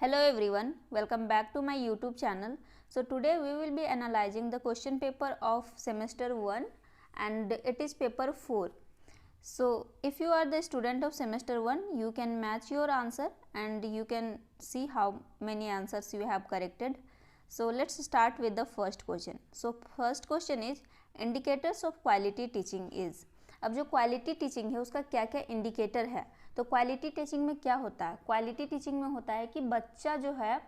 Hello everyone, welcome back to my YouTube channel. So today we will be analyzing the question paper of semester 1 and it is paper 4. So if you are the student of semester 1, you can match your answer and you can see how many answers you have corrected. So let's start with the first question. So first question is indicators of quality teaching is. अब जो quality teaching है उसका क्या क्या indicator है। तो quality teaching में क्या होता है, क्वालिटी टीचिंग में होता है कि बच्चा जो है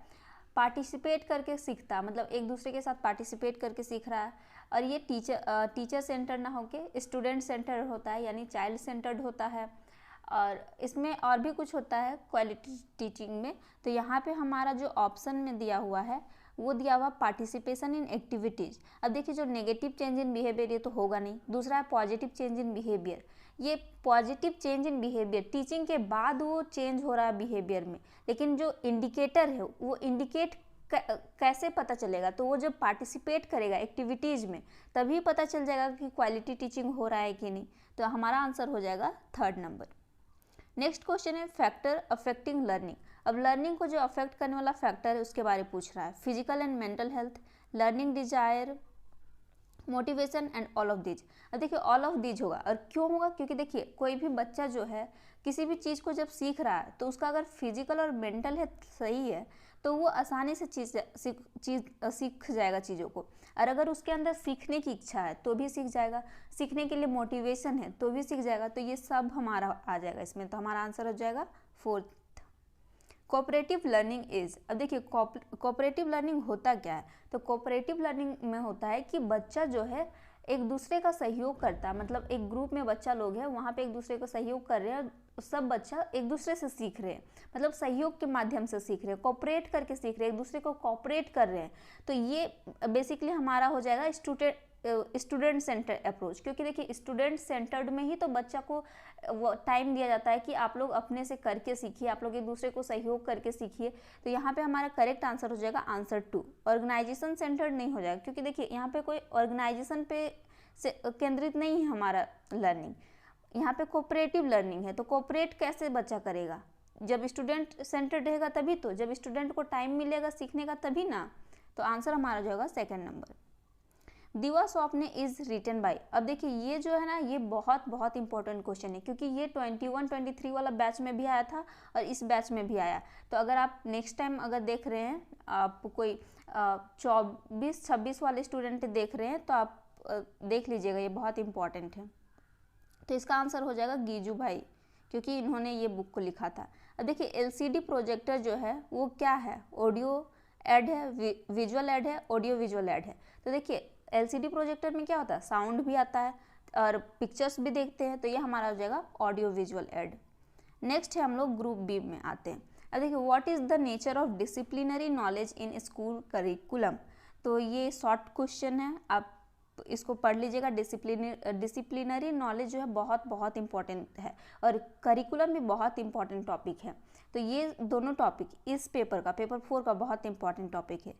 पार्टिसिपेट करके सीखता, मतलब एक दूसरे के साथ पार्टिसिपेट करके सीख रहा है और ये टीचर सेंटर ना होके स्टूडेंट सेंटर होता है, यानी चाइल्ड सेंटर्ड होता है। और इसमें और भी कुछ होता है क्वालिटी टीचिंग में। तो यहाँ पे हमारा जो ऑप्शन में दिया हुआ है वो दिया हुआ पार्टिसिपेशन इन एक्टिविटीज़। अब देखिए जो नेगेटिव चेंज इन बिहेवियर ये तो होगा नहीं, दूसरा है पॉजिटिव चेंज इन बिहेवियर। ये positive change in behaviour teaching के बाद वो चेंज हो रहा है बिहेवियर में, लेकिन जो इंडिकेटर है वो इंडिकेट कैसे पता चलेगा, तो वो जब पार्टिसिपेट करेगा एक्टिविटीज़ में तभी पता चल जाएगा कि क्वालिटी टीचिंग हो रहा है कि नहीं। तो हमारा आंसर हो जाएगा थर्ड नंबर। नेक्स्ट क्वेश्चन है फैक्टर अफेक्टिंग लर्निंग। अब लर्निंग को जो अफेक्ट करने वाला फैक्टर है उसके बारे में पूछ रहा है। Physical and mental health, learning desire, motivation and all of these. अब देखिए ऑल ऑफ दीज होगा, और क्यों होगा, क्योंकि देखिए कोई भी बच्चा जो है किसी भी चीज़ को जब सीख रहा है तो उसका अगर फिजिकल और मेंटल हेल्थ सही है तो वो आसानी से सीख जाएगा चीज़ों को। और अगर उसके अंदर सीखने की इच्छा है तो भी सीख जाएगा, सीखने के लिए मोटिवेशन है तो भी सीख जाएगा। तो ये सब हमारा आ जाएगा इसमें, तो हमारा आंसर हो जाएगा फोर्थ। Cooperative learning is. अब देखिए कोऑपरेटिव लर्निंग होता क्या है, तो कोऑपरेटिव लर्निंग में होता है कि बच्चा जो है एक दूसरे का सहयोग करता है, मतलब एक ग्रुप में बच्चा लोग हैं वहाँ पे एक दूसरे को सहयोग कर रहे हैं, सब बच्चा एक दूसरे से सीख रहे हैं, मतलब सहयोग के माध्यम से सीख रहे हैं, कोऑपरेट करके सीख रहे हैं, एक दूसरे को कोऑपरेट कर रहे हैं। तो ये बेसिकली हमारा हो जाएगा स्टूडेंट सेंटर अप्रोच, क्योंकि देखिए स्टूडेंट सेंटर्ड में ही तो बच्चा को वो टाइम दिया जाता है कि आप लोग अपने से करके सीखिए, आप लोग एक दूसरे को सहयोग करके सीखिए। तो यहाँ पे हमारा करेक्ट आंसर हो जाएगा आंसर 2। ऑर्गेनाइजेशन सेंटर्ड नहीं हो जाएगा, क्योंकि देखिए यहाँ पे कोई ऑर्गेनाइजेशन पे से केंद्रित नहीं है हमारा लर्निंग, यहाँ पे कोऑपरेटिव लर्निंग है। तो कोऑपरेट कैसे बच्चा करेगा, जब स्टूडेंट सेंटर्ड रहेगा तभी तो, जब स्टूडेंट को टाइम मिलेगा सीखने का तभी ना। तो आंसर हमारा जो होगा सेकेंड नंबर। दीवा स्वप्ने इज रिटन बाय। अब देखिए ये जो है ना ये बहुत इंपॉर्टेंट क्वेश्चन है, क्योंकि ये 21-23 वाला बैच में भी आया था और इस बैच में भी आया। तो अगर आप नेक्स्ट टाइम अगर देख रहे हैं, आप कोई 24-26 वाले स्टूडेंट देख रहे हैं तो आप देख लीजिएगा, ये बहुत इंपॉर्टेंट है। तो इसका आंसर हो जाएगा गीजू भाई, क्योंकि इन्होंने ये बुक को लिखा था। अब देखिए एलसीडी प्रोजेक्टर जो है वो क्या है, ऑडियो ऐड है, विजुअल ऐड है, ऑडियो विजुअल ऐड है। तो देखिए एलसीडी प्रोजेक्टर में क्या होता है, साउंड भी आता है और पिक्चर्स भी देखते हैं, तो ये हमारा हो जाएगा ऑडियो विजुअल ऐड। नेक्स्ट है हम लोग ग्रुप बी में आते हैं। अब देखिए what is the nature of disciplinary knowledge in school curriculum. तो ये शॉर्ट क्वेश्चन है, आप इसको पढ़ लीजिएगा। डिसिप्लिनरी नॉलेज जो है बहुत इंपॉर्टेंट है और करिकुलम भी बहुत इंपॉर्टेंट टॉपिक है। तो ये दोनों टॉपिक इस पेपर का, पेपर 4 का बहुत इंपॉर्टेंट टॉपिक है।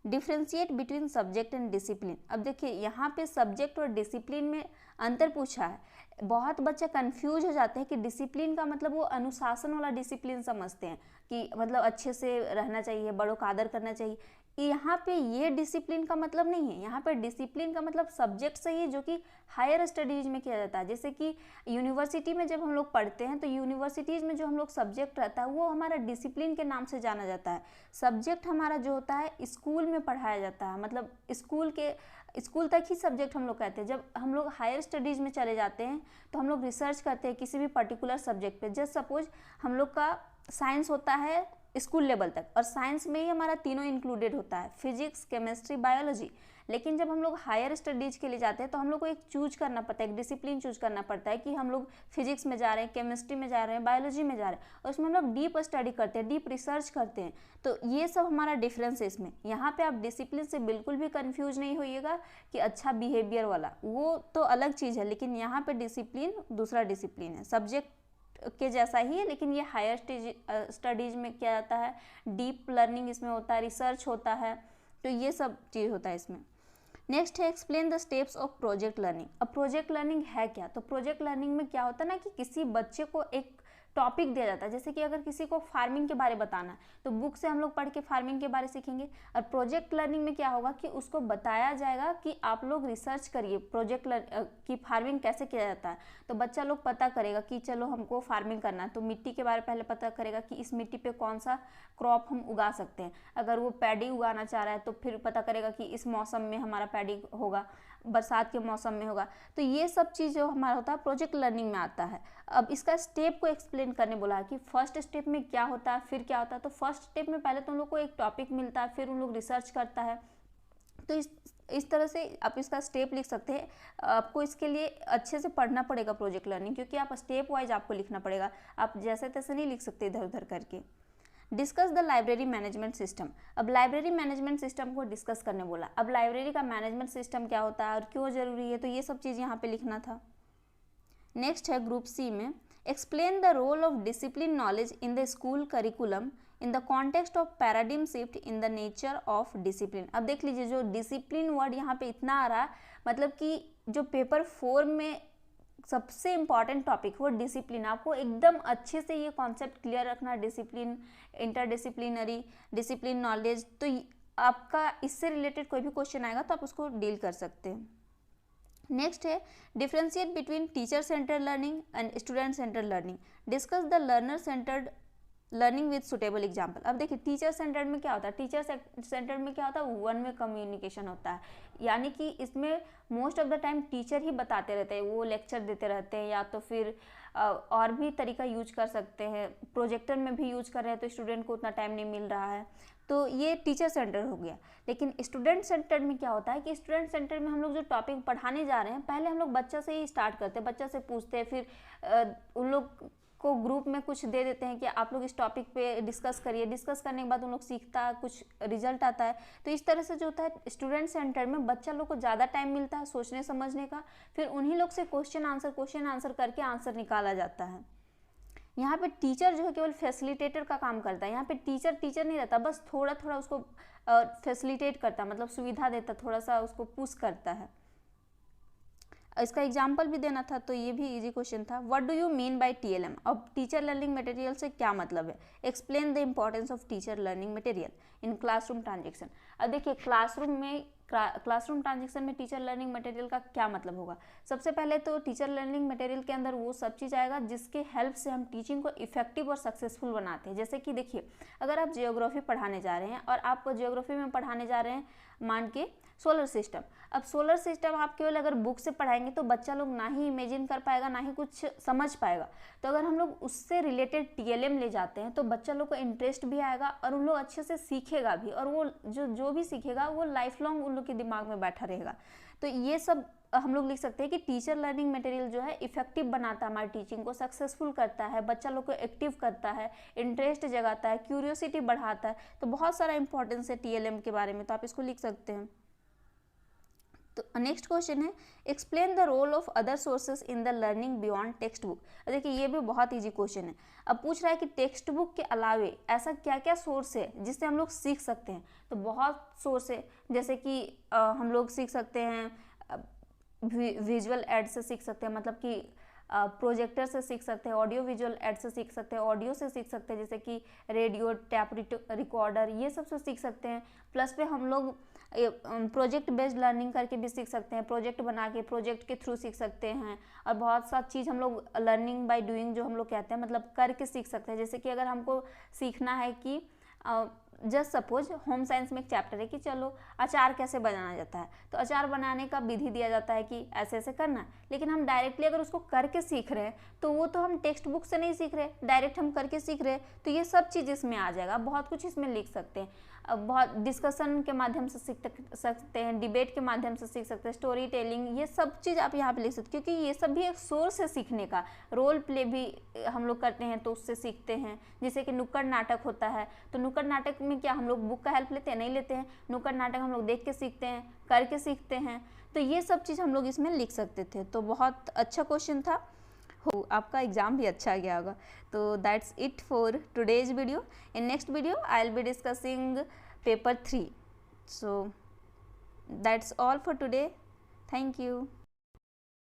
Differentiate between subject and discipline. अब देखिए यहाँ पे सब्जेक्ट और डिसिप्लिन में अंतर पूछा है। बहुत बच्चे कंफ्यूज हो जाते हैं कि डिसिप्लिन का मतलब वो अनुशासन वाला डिसिप्लिन समझते हैं कि मतलब अच्छे से रहना चाहिए, बड़ों का आदर करना चाहिए। यहाँ पे ये डिसिप्लिन का मतलब नहीं है, यहाँ पे डिसिप्लिन का मतलब सब्जेक्ट से ही जो कि हायर स्टडीज में किया जाता है। जैसे कि यूनिवर्सिटी में जब हम लोग पढ़ते हैं तो यूनिवर्सिटीज़ में जो हम लोग सब्जेक्ट रहता है वो हमारा डिसिप्लिन के नाम से जाना जाता है। सब्जेक्ट हमारा जो होता है स्कूल में पढ़ाया जाता है, मतलब स्कूल तक ही सब्जेक्ट हम लोग कहते हैं। जब हम लोग हायर स्टडीज़ में चले जाते हैं तो हम लोग रिसर्च करते हैं किसी भी पर्टिकुलर सब्जेक्ट पे। जस्ट सपोज हम लोग का साइंस होता है स्कूल लेवल तक, और साइंस में ही हमारा तीनों इंक्लूडेड होता है, फिजिक्स, केमिस्ट्री, बायोलॉजी। लेकिन जब हम लोग हायर स्टडीज़ के लिए जाते हैं तो हम लोग को एक चूज करना पड़ता है, एक डिसिप्लिन चूज करना पड़ता है कि हम लोग फिजिक्स में जा रहे हैं, केमिस्ट्री में जा रहे हैं, बायोलॉजी में जा रहे हैं, और उसमें हम लोग डीप स्टडी करते हैं, डीप रिसर्च करते हैं। तो ये सब हमारा डिफरेंस है इसमें। यहाँ पे आप डिसिप्लिन से बिल्कुल भी कन्फ्यूज नहीं होइएगा कि अच्छा बिहेवियर वाला, वो तो अलग चीज़ है, लेकिन यहाँ पे डिसिप्लिन दूसरा डिसिप्लिन है, सब्जेक्ट के जैसा ही है, लेकिन ये हायर स्टडीज में क्या जाता है, डीप लर्निंग इसमें होता है, रिसर्च होता है, तो ये सब चीज़ होता है इसमें। नेक्स्ट है explain the steps of project learning. अब प्रोजेक्ट लर्निंग है क्या, तो प्रोजेक्ट लर्निंग में क्या होता है ना कि किसी बच्चे को एक टॉपिक दिया जाता है। जैसे कि अगर किसी को फार्मिंग के बारे में बताना है तो बुक से हम लोग पढ़ के फार्मिंग के बारे सीखेंगे। और प्रोजेक्ट लर्निंग में क्या होगा कि उसको बताया जाएगा कि आप लोग रिसर्च करिए प्रोजेक्ट की फार्मिंग कैसे किया जाता है। तो बच्चा लोग पता करेगा कि चलो हमको फार्मिंग करना है, तो मिट्टी के बारे में पहले पता करेगा कि इस मिट्टी पे कौन सा क्रॉप हम उगा सकते हैं। अगर वो पैडी उगाना चाह रहा है तो फिर पता करेगा कि इस मौसम में हमारा पैडी होगा, बरसात के मौसम में होगा। तो ये सब चीज़ जो हमारा होता है प्रोजेक्ट लर्निंग में आता है। अब इसका स्टेप को एक्सप्लेन करने बोला है कि फर्स्ट स्टेप में क्या होता है, फिर क्या होता है। तो फर्स्ट स्टेप में पहले तो उन लोग को एक टॉपिक मिलता है, फिर उन लोग रिसर्च करता है। तो इस तरह से आप इसका स्टेप लिख सकते हैं। आपको इसके लिए अच्छे से पढ़ना पड़ेगा प्रोजेक्ट लर्निंग, क्योंकि आप स्टेप वाइज आपको लिखना पड़ेगा, आप जैसे तैसे नहीं लिख सकते इधर उधर करके। Discuss the library management system. अब लाइब्रेरी मैनेजमेंट सिस्टम को डिस्कस करने बोला। अब लाइब्रेरी का मैनेजमेंट सिस्टम क्या होता है और क्यों जरूरी है, तो ये सब चीज़ यहाँ पे लिखना था। नेक्स्ट है ग्रुप सी में, explain the role of discipline knowledge in the school curriculum in the context of paradigm shift in the nature of discipline. अब देख लीजिए जो डिसिप्लिन वर्ड यहाँ पे इतना आ रहा है, मतलब कि जो पेपर 4 में सबसे इम्पॉर्टेंट टॉपिक वो डिसिप्लिन। आपको एकदम अच्छे से ये कॉन्सेप्ट क्लियर रखना, डिसिप्लिन, इंटरडिसिप्लिनरी, डिसिप्लिन नॉलेज। तो आपका इससे रिलेटेड कोई भी क्वेश्चन आएगा तो आप उसको डील कर सकते हैं। नेक्स्ट है differentiate between teacher centred learning and student centred learning. Discuss the learner centred learning with suitable example. अब देखिए टीचर सेंटर्ड में क्या होता है, टीचर सेंटर्ड में क्या होता है, वन वे कम्युनिकेशन होता है। यानी कि इसमें most of the time teacher ही बताते रहते हैं, वो लेक्चर देते रहते हैं, या तो फिर और भी तरीका यूज कर सकते हैं। प्रोजेक्टर में भी यूज कर रहे हैं तो स्टूडेंट को उतना टाइम नहीं मिल रहा है, तो ये टीचर सेंटर हो गया। लेकिन स्टूडेंट सेंटर में क्या होता है कि स्टूडेंट सेंटर में हम लोग जो टॉपिक पढ़ाने जा रहे हैं पहले हम लोग बच्चा से ही स्टार्ट करते हैं, बच्चा से पूछते हैं, फिर उन लोग को ग्रुप में कुछ दे देते हैं कि आप लोग इस टॉपिक पे डिस्कस करिए। डिस्कस करने के बाद उन लोग सीखता है, कुछ रिजल्ट आता है। तो इस तरह से जो होता है स्टूडेंट सेंटर में बच्चा लोग को ज़्यादा टाइम मिलता है सोचने समझने का, फिर उन्हीं लोग से क्वेश्चन आंसर करके आंसर निकाला जाता है। यहाँ पे टीचर जो है केवल फैसिलिटेटर का काम करता है। यहाँ पे टीचर नहीं रहता, बस थोड़ा थोड़ा उसको फैसिलिटेट करता है, मतलब सुविधा देता, थोड़ा सा उसको पुश करता है। इसका एग्जाम्पल भी देना था, तो ये भी इजी क्वेश्चन था। What do you mean by TLM। अब टीचर लर्निंग मटेरियल से क्या मतलब है, explain the importance of teacher learning material in classroom transaction. अब देखिए क्लासरूम ट्रांजेक्शन में टीचर लर्निंग मटेरियल का क्या मतलब होगा। सबसे पहले तो टीचर लर्निंग मटेरियल के अंदर वो सब चीज़ आएगा जिसके हेल्प से हम टीचिंग को इफेक्टिव और सक्सेसफुल बनाते हैं। जैसे कि देखिए अगर आप जियोग्राफी पढ़ाने जा रहे हैं और आप जियोग्राफी में पढ़ाने जा रहे हैं मान के सोलर सिस्टम। अब सोलर सिस्टम आप केवल अगर बुक से पढ़ाएंगे तो बच्चा लोग ना ही इमेजिन कर पाएगा, ना ही कुछ समझ पाएगा। तो अगर हम लोग उससे रिलेटेड TLM ले जाते हैं तो बच्चा लोग को इंटरेस्ट भी आएगा और उन लोग अच्छे से सीखेगा भी, और वो जो भी सीखेगा वो लाइफ लॉन्ग उन लोग के दिमाग में बैठा रहेगा। तो ये सब हम लोग लिख सकते हैं कि टीचर लर्निंग मटेरियल जो है इफेक्टिव बनाता है, हमारी टीचिंग को सक्सेसफुल करता है, बच्चा लोग को एक्टिव करता है, इंटरेस्ट जगाता है, क्यूरियोसिटी बढ़ाता है। तो बहुत सारा इंपॉर्टेंस है TLM के बारे में, तो आप इसको लिख सकते हैं। तो नेक्स्ट क्वेश्चन है explain the role of other sources in the learning beyond textbook. देखिए ये भी बहुत इजी क्वेश्चन है। अब पूछ रहा है कि टेक्स्ट बुक के अलावे ऐसा क्या क्या सोर्स है जिससे हम लोग सीख सकते हैं। तो बहुत सोर्स है, जैसे कि हम लोग सीख सकते हैं विजुअल एड से सीख सकते हैं, मतलब कि प्रोजेक्टर से सीख सकते हैं, ऑडियो विजुअल एड से सीख सकते हैं, ऑडियो से सीख सकते हैं जैसे कि रेडियो, टैप रिकॉर्डर, ये सब से सीख सकते हैं। प्लस पे हम लोग प्रोजेक्ट बेस्ड लर्निंग करके भी सीख सकते हैं, प्रोजेक्ट बना के प्रोजेक्ट के थ्रू सीख सकते हैं। और बहुत सा चीज़ हम लोग लर्निंग बाय डूइंग जो हम लोग कहते हैं, मतलब करके सीख सकते हैं। जैसे कि अगर हमको सीखना है कि जस्ट सपोज होम साइंस में एक चैप्टर है कि चलो अचार कैसे बनाया जाता है, तो अचार बनाने का विधि दिया जाता है कि ऐसे ऐसे करना है। लेकिन हम डायरेक्टली अगर उसको करके सीख रहे हैं तो वो तो हम टेक्स्ट बुक से नहीं सीख रहे, डायरेक्ट हम करके सीख रहे हैं। तो ये सब चीज़ इसमें आ जाएगा, बहुत कुछ इसमें लिख सकते हैं। बहुत डिस्कशन के माध्यम से सीख सकते हैं, डिबेट के माध्यम से सीख सकते हैं, स्टोरी टेलिंग, ये सब चीज़ आप यहाँ पे लिख सकते हैं, क्योंकि ये सब भी एक सोर्स है सीखने का। रोल प्ले भी हम लोग करते हैं तो उससे सीखते हैं। जैसे कि नुक्कड़ नाटक होता है, तो नुक्कड़ नाटक में क्या हम लोग बुक का हेल्प लेते हैं, नहीं लेते हैं। नुक्कड़ नाटक हम लोग देख के सीखते हैं, करके सीखते हैं। तो ये सब चीज़ हम लोग इसमें लिख सकते थे। तो बहुत अच्छा क्वेश्चन था, आपका एग्जाम भी अच्छा गया होगा। तो that's it for today's video. In next video I will be discussing paper 3. So that's all for today. Thank you.